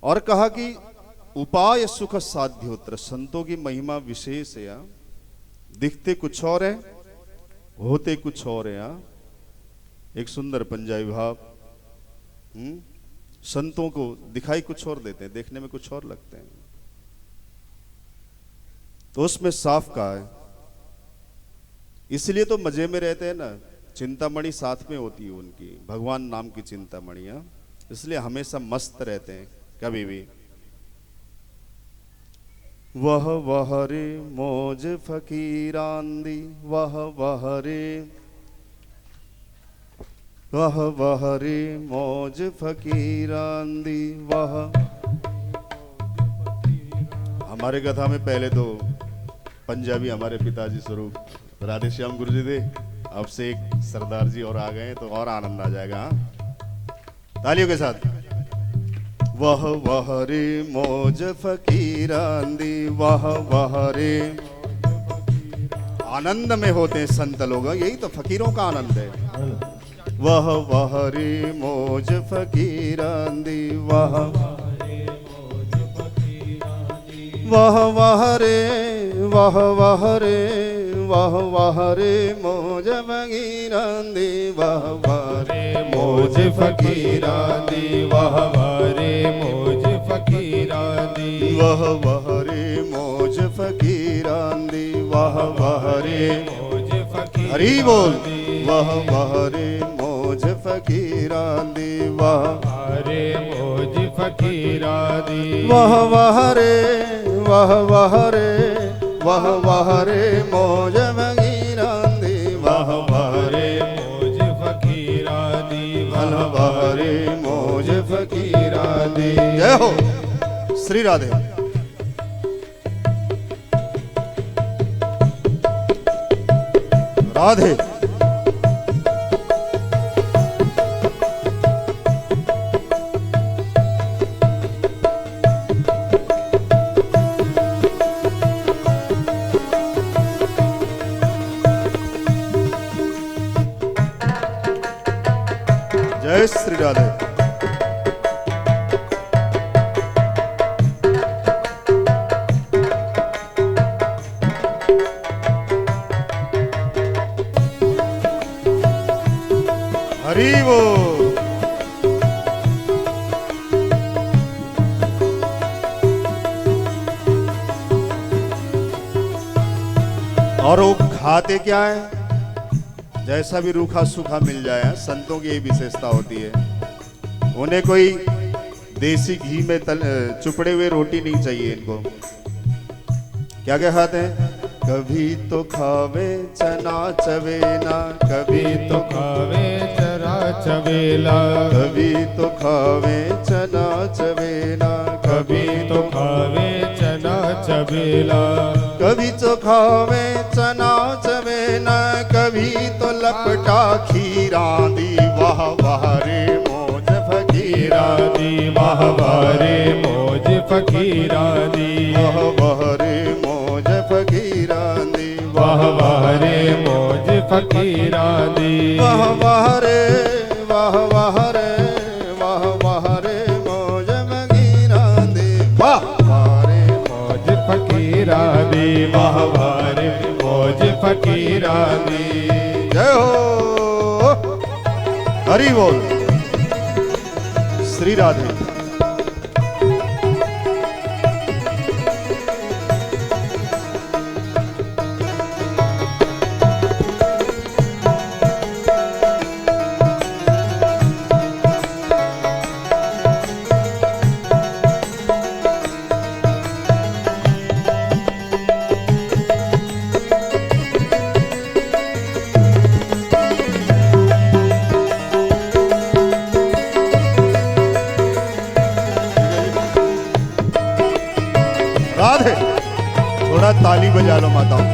और कहा कि उपाय सुख साध्योत्र, संतों की महिमा विशेष है। दिखते कुछ और है, होते कुछ और है। एक सुंदर पंजाबी भाव। संतों को दिखाई कुछ और देते हैं, देखने में कुछ और लगते हैं। तो उसमें साफ कहा है, इसलिए तो मजे में रहते हैं ना। चिंतामणि साथ में होती है उनकी, भगवान नाम की चिंतामणि, इसलिए हमेशा मस्त रहते हैं कभी भी। वह रे मौज फकीरांदी, वह रे मौज फकीरांदी, वह। हमारे कथा में पहले तो पंजाबी हमारे पिताजी स्वरूप राधे श्याम गुरु जी थे। अब से एक सरदार जी और आ गए तो और आनंद आ जाएगा। तालियों के साथ। वह रे मौज फकीरांदी, वह रे। आनंद में होते हैं संत लोग, यही तो फकीरों का आनंद है। वह रे मौज फकीरांदी, वह रे मौज फकीरांदी, वह रे मौज फकीरांदी, वह रे मौज फकीरांदी, वह रे मौज फकीरांदी, वह रे मौज फकीरांदी। हरि बोल। वह रे मौज फकीरांदी, वह रे मौज फकीरांदी, वह रे मौज फकीरांदी, वह रे मौज फकीरांदी, वह रे मौज फकीरांदी। जय हो श्री राधे। राधे। जय श्री राधे। हरि बोल। और वो खाते क्या है? जैसा भी रूखा सूखा मिल जाए। संतों की यही विशेषता होती है। उन्हें कोई देसी घी में चुपड़े हुए रोटी नहीं चाहिए इनको। क्या क्या खाते हैं? कभी तो खावे चना चवेना, कभी तो खावे चना चवेला, कभी तो खावे चना चवेना, कभी तो खावे चना चवेला, कभी तो खावे चना चवेना, कभी तो लपटा खीरांदी, वाह रे मौज फकीरांदी, वाह रे मौज फकीरांदी, वाह रे मौज फकीरांदी, वाह रे मौज फकीरांदी, वाह रे मौज फकीरांदी, वाह रे मौज फकीरांदी, वाह रे मौज फकीरांदी। जय हो। हरि बोल। श्री राधे। राधे। थोड़ा ताली बजा लो माताओं।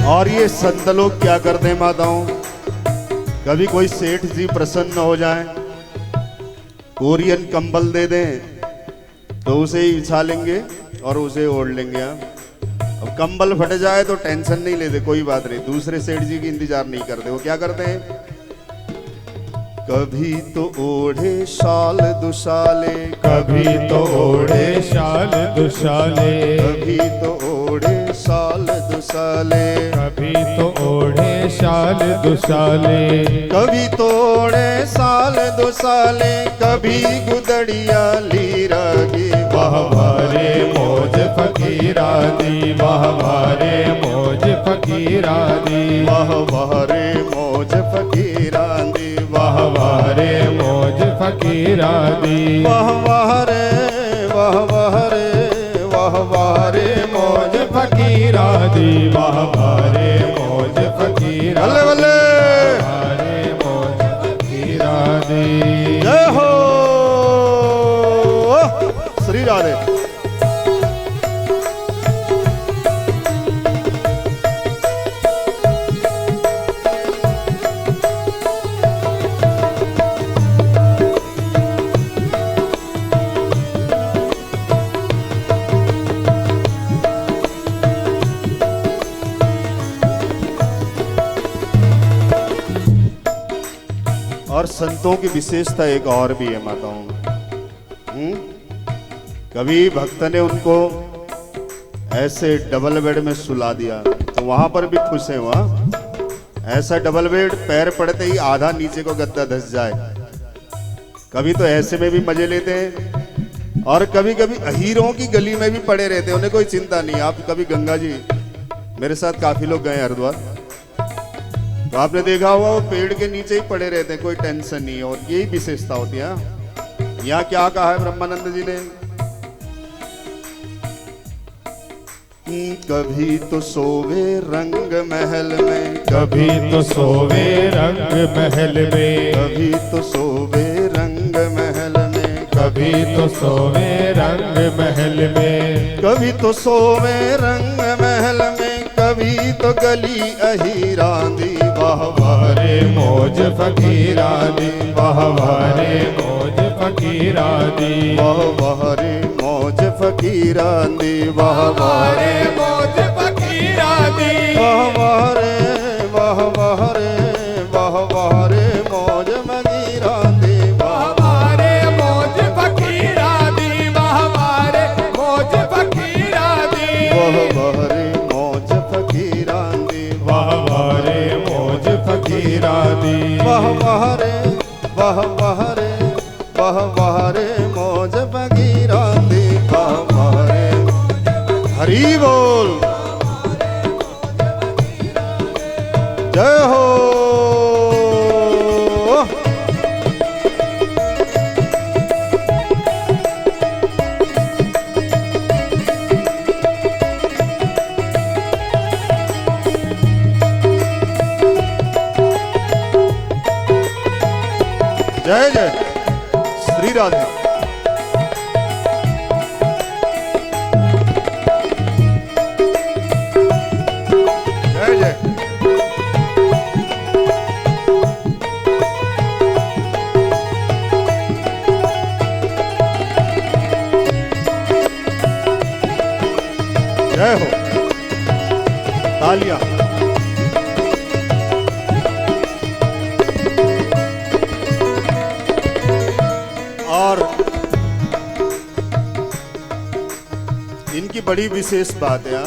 और ये संत लोग क्या करते हैं माताओं? कभी कोई सेठ जी प्रसन्न हो जाए, कोरियन कंबल दे दें तो उसे ही बिछा लेंगे और उसे ओढ़ लेंगे। अब कंबल फट जाए तो टेंशन नहीं लेते, कोई बात नहीं, दूसरे सेठ जी की इंतजार नहीं करते। वो क्या करते हैं, कभी तो ओढ़े शाल दुशाले, कभी तो ओढ़े शाल दुशाले, कभी तो ओढ़े शाल दुशाले, कभी तो ओढ़े शाल दुशाले, कभी तो ओढ़े शाल दुशाले, कभी गुदड़िया लीरा गी। वाह वारे मौज फकीरा दी, वाह वारे मौज फकीरा दी, वाह वाह रे मौज फकीरा दी, वाह वारे मौज फकीरा दी, वाह वाह रे वाह वाह रे वाह वाह रे मौज फकीरा दी, वाह वारे मौज फकीरा, बल्ले बल्ले वारे मौज फकीरा दी। जय हो श्री राधे। और संतों की विशेषता एक और भी है माताओं। कभी भक्त ने उनको ऐसे डबल बेड में सुला दिया तो वहां पर भी खुश है। वहां ऐसा डबल बेड पैर पड़ते ही आधा नीचे को गद्दा धस जाए। कभी तो ऐसे में भी मजे लेते हैं और कभी कभी हीरों की गली में भी पड़े रहते हैं, उन्हें कोई चिंता नहीं। आप कभी गंगा जी, मेरे साथ काफी लोग गए हरिद्वार, तो आपने देखा होगा वो पेड़ के नीचे ही पड़े रहते हैं, कोई टेंशन नहीं है। और यही विशेषता होती है। यहाँ क्या कहा है ब्रह्मानंद जी ने, कभी तो सोवे रंग महल में, कभी तो सोवे रंग महल में, कभी तो सोवे रंग महल में, कभी तो सोवे रंग महल में, कभी तो सोवे रंग महल में, कभी तो गली अहीरा दी। वाह वाह रे मौज फकीरा दी, वाह वारे मौज फकीरा दी, वाह वाह रे मौज फकीरा दी, वाह वाह रे मौज फकीरा दी, वाह वाह रे वाह वाह रे वाह वाह रे मौज मगीरा दी, वाह वारे मौज फकीरा दी, वाह वारे मौज फकीरा दी, वाह वाह रे मौज फकीरा दी, वाह वारे मौज फकीरा दी, वाह वाह रे वाह वाह रे वाह वाह रे मौज फकीरा दी, वाह वाह रे। हरि बोल, जय हो। जय जय श्री राधे। जय जय। जय हो, तालियां। और इनकी बड़ी विशेष बात है।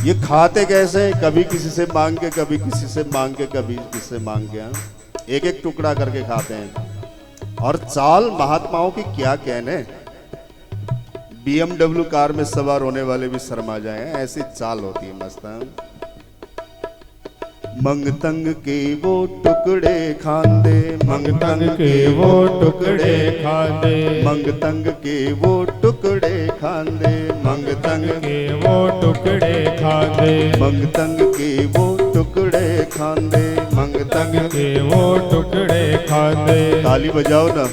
ये खाते कैसे, कभी किसी से मांग के, कभी किसी से मांग के, कभी किसी से मांग के, एक एक टुकड़ा करके खाते हैं। और चाल महात्माओं की क्या कहने, BMW कार में सवार होने वाले भी शर्मा जाए, ऐसी चाल होती है मस्त। मंगतंग के वो टुकड़े खांदे, मंगतंग के वो टुकड़े खांदे, मंगतंग के वो टुकड़े खांदे, मंगतंग के वो टुकड़े खांदे, मंगतंग के वो टुकड़े खांदे, मंगतंग के वो टुकड़े खांदे। ताली बजाओ ना।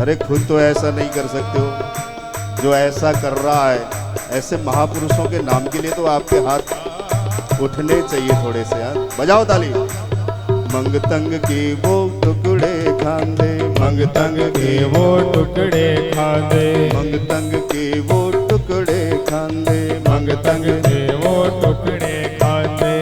अरे खुद तो ऐसा नहीं कर सकते हो जो ऐसा कर रहा है। ऐसे महापुरुषों के नाम के लिए तो आपके हाथ उठने चाहिए थोड़े से यार। बजाओ ताली। मंगतंग के वो टुकड़े खांदे, मंगतंग के वो टुकड़े खांदे, मंगतंग के वो टुकड़े खांदे मंगतंग के वो टुकड़े खाते,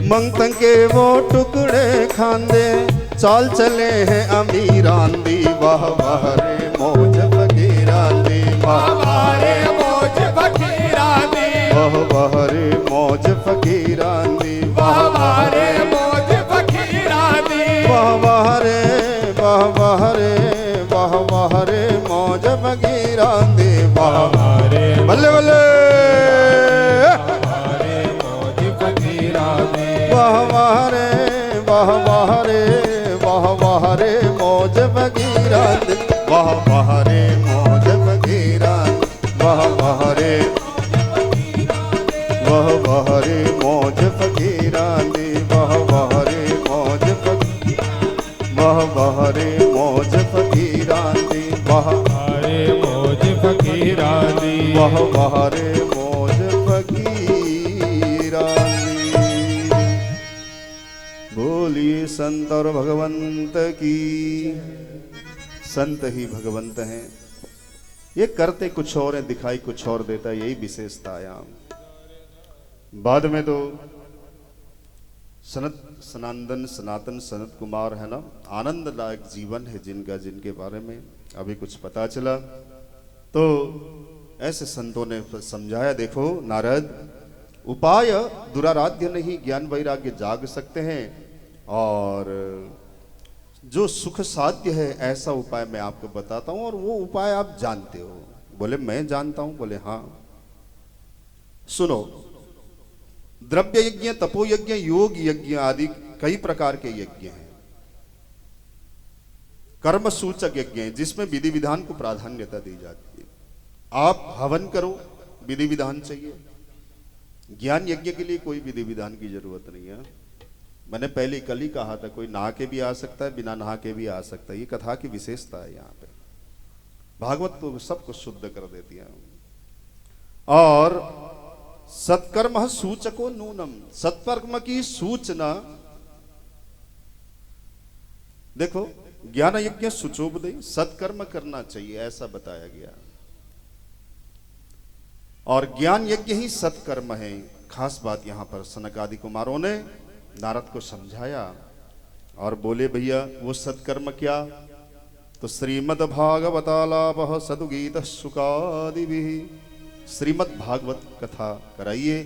मंगतंग के वो टुकड़े खांदे, चाल चले हैं अमीरांदी, वाह वाह रे मौज फकीरांदी, वाह हमारे मौज फकीरानी, वाह वाह रे मौज फकीरांदी, वाह वाह रे मौज फकीरानी, वाह वाह रे वाह वाह रे वाह वाह रे मौज फकीरांदी, वाह हमारे बल्ले बल्ले हमारे मौज फकीरानी, वाह वाह रे वाह वाह रे वाह वाह रे मौज फकीरांदी, वाह वाह रे मौज फकीरांदी, वाह वाह रे वाह वाह रे मौज फकीरांदी, वाह वाह रे मौज वाह वाह रे मौज फकीरांदी, वाह हमारे मौज फकीरानी, वाह वाह रे मौज फकीरानी। बोलिए संत और भगवंत की। संत ही भगवंत हैं। ये करते कुछ और है, दिखाई कुछ और देता है, यही विशेषता है यहाँ। बाद में तो सनातन सनत कुमार है ना, आनंददायक जीवन है जिनका, जिनके बारे में अभी कुछ पता चला। तो ऐसे संतों ने समझाया, देखो नारद, उपाय दुराराध्य नहीं, ज्ञान वैराग्य जाग सकते हैं, और जो सुख साध्य है ऐसा उपाय मैं आपको बताता हूं, और वो उपाय आप जानते हो। बोले मैं जानता हूं। बोले हाँ, सुनो। द्रव्य यज्ञ, तपो यज्ञ, योग यज्ञ आदि कई प्रकार के यज्ञ हैं। कर्म सूचक यज्ञ है जिसमें विधि विधान को प्राधान्यता दी जाती है। आप हवन करो, विधि विधान चाहिए। ज्ञान यज्ञ के लिए कोई विधि विधान की जरूरत नहीं है। मैंने पहले कल ही कहा था, कोई नहा के भी आ सकता है, बिना नहा के भी आ सकता है। ये कथा की विशेषता है यहाँ पे। भागवत तो सबको शुद्ध कर देती है। और सत्कर्म सूचको नूनम, सत्कर्म की सूचना देखो, ज्ञान यज्ञ शुचोपदेय, सत्कर्म करना चाहिए ऐसा बताया गया। और ज्ञान यज्ञ ही सत्कर्म है। खास बात यहां पर सनक आदि कुमारों ने नारद को समझाया और बोले, भैया वो सत्कर्म क्या? तो श्रीमद् भागवतालापः सदुगीत सुकादि भी, श्रीमद् भागवत कथा कराइए।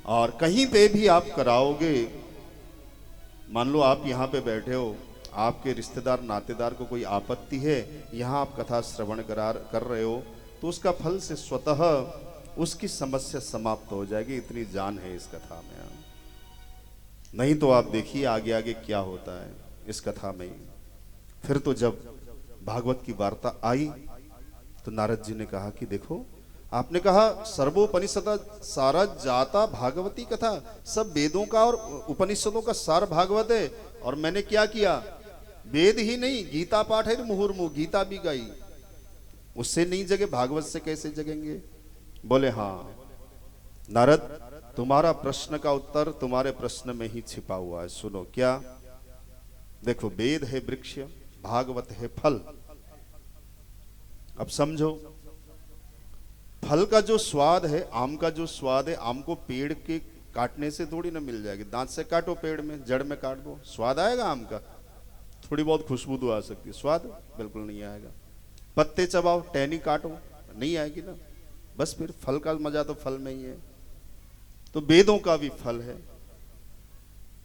और कहीं पे भी आप कराओगे, मान लो आप यहाँ पे बैठे हो, आपके रिश्तेदार नातेदार को कोई आपत्ति है, यहाँ आप कथा श्रवण कर रहे हो, तो उसका फल से स्वतः उसकी समस्या समाप्त हो जाएगी। इतनी जान है इस कथा में। नहीं तो आप देखिए आगे आगे क्या होता है इस कथा में। फिर तो जब भागवत की वार्ता आई तो नारद जी ने कहा कि देखो, आपने कहा सर्वोपनिषद सारा जाता भागवती कथा, सब वेदों का और उपनिषदों का सार भागवत है। और मैंने क्या किया, वेद ही नहीं गीता पाठ है, मुहुर्मुहु गीता भी गाई। उससे नहीं जगे, भागवत से कैसे जगेंगे? बोले हाँ नारद, तुम्हारा प्रश्न का उत्तर तुम्हारे प्रश्न में ही छिपा हुआ है। सुनो क्या? देखो, वेद है वृक्ष, भागवत है फल। अब समझो, फल का जो स्वाद है, आम का जो स्वाद है, आम को पेड़ के काटने से थोड़ी ना मिल जाएगी। दांत से काटो, पेड़ में जड़ में काट दो, स्वाद आएगा आम का? थोड़ी बहुत खुशबू तो आ सकती है, स्वाद बिल्कुल नहीं आएगा। पत्ते चबाओ, टहनी काटो, नहीं आएगी ना। बस फिर फल का मजा तो फल में ही है। तो वेदों का भी फल है।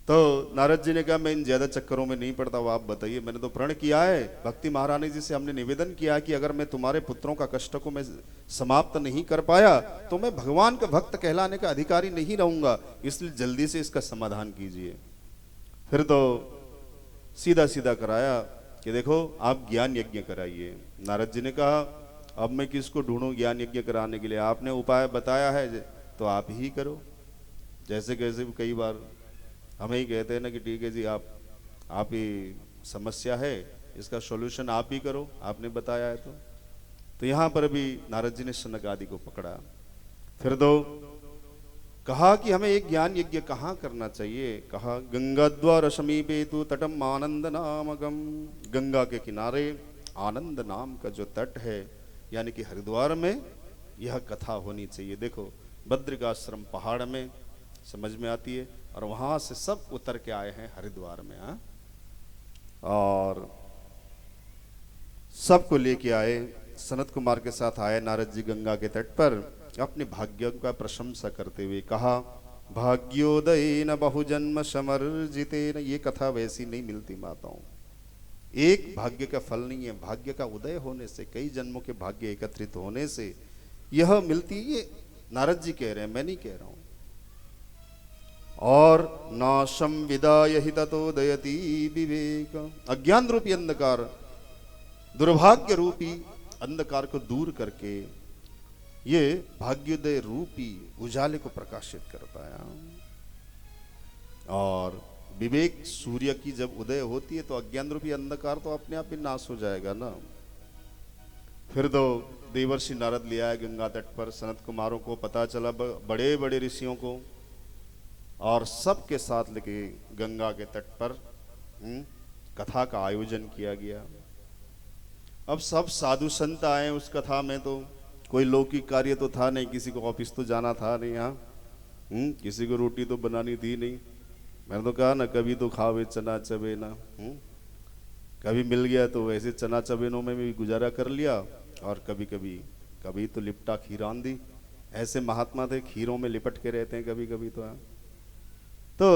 तो नारद जी ने कहा, मैं इन ज्यादा चक्करों में नहीं पड़ता, वो आप बताइए। मैंने तो प्रण किया है, भक्ति महारानी जी से हमने निवेदन किया कि अगर मैं तुम्हारे पुत्रों का कष्ट को मैं समाप्त नहीं कर पाया तो मैं भगवान का भक्त कहलाने का अधिकारी नहीं रहूंगा, इसलिए जल्दी से इसका समाधान कीजिए। फिर तो सीधा सीधा कराया कि देखो, आप ज्ञान यज्ञ कराइए। नारद जी ने कहा, अब मैं किसको ढूंढूं ज्ञान यज्ञ कराने के लिए? आपने उपाय बताया है तो आप ही करो। जैसे कैसे भी कई बार हमें ही कहते हैं ना कि ठीक है जी, आप ही समस्या है, इसका सॉल्यूशन आप ही करो, आपने बताया है। तो यहाँ पर भी नारद जी ने सनक आदि को पकड़ा। फिर तो कहा कि हमें एक ज्ञान यज्ञ कहाँ करना चाहिए? कहा, गंगाद्वार समीपे तु तटम आनंद नामकम, गंगा के किनारे आनंद नाम का जो तट है, यानी कि हरिद्वार में यह कथा होनी चाहिए। देखो बद्रिकाश्रम पहाड़ में समझ में आती है, और वहां से सब उतर के आए हैं हरिद्वार में। हाँ, और सबको लेके आए, सनत कुमार के साथ आए नारद जी गंगा के तट पर, अपने भाग्य का प्रशंसा करते हुए कहा, भाग्योदय न बहुजन्म समर्जिते न। ये कथा वैसी नहीं मिलती माताओं, एक भाग्य का फल नहीं है, भाग्य का उदय होने से, कई जन्मों के भाग्य एकत्रित होने से यह मिलती है। ये नारद जी कह रहे हैं, मैं नहीं कह रहा हूं। और नाशम विदाय हि ततोदयति विवेक, अज्ञान रूपी अंधकार, दुर्भाग्य रूपी अंधकार को दूर करके ये भाग्योदय रूपी उजाले को प्रकाशित करता है। और विवेक सूर्य की जब उदय होती है तो अज्ञान रूपी अंधकार तो अपने आप ही नाश हो जाएगा ना। फिर तो देवर्षि नारद ले आए गंगा तट पर, सनत कुमारों को पता चला, बड़े बड़े ऋषियों को, और सबके साथ लेके गंगा के तट पर कथा का आयोजन किया गया। अब सब साधु संत आए उस कथा में, तो कोई लौकिक कार्य तो था नहीं, किसी को ऑफिस तो जाना था नहीं, यहाँ किसी को रोटी तो बनानी थी नहीं। मैंने तो कहा ना, कभी तो खावे चना चबेना, कभी मिल गया तो वैसे चना चबेनों में भी गुजारा कर लिया, और कभी तो लिपटा खीरान दी। ऐसे महात्मा थे, खीरों में लिपट के रहते हैं कभी कभी तो। तो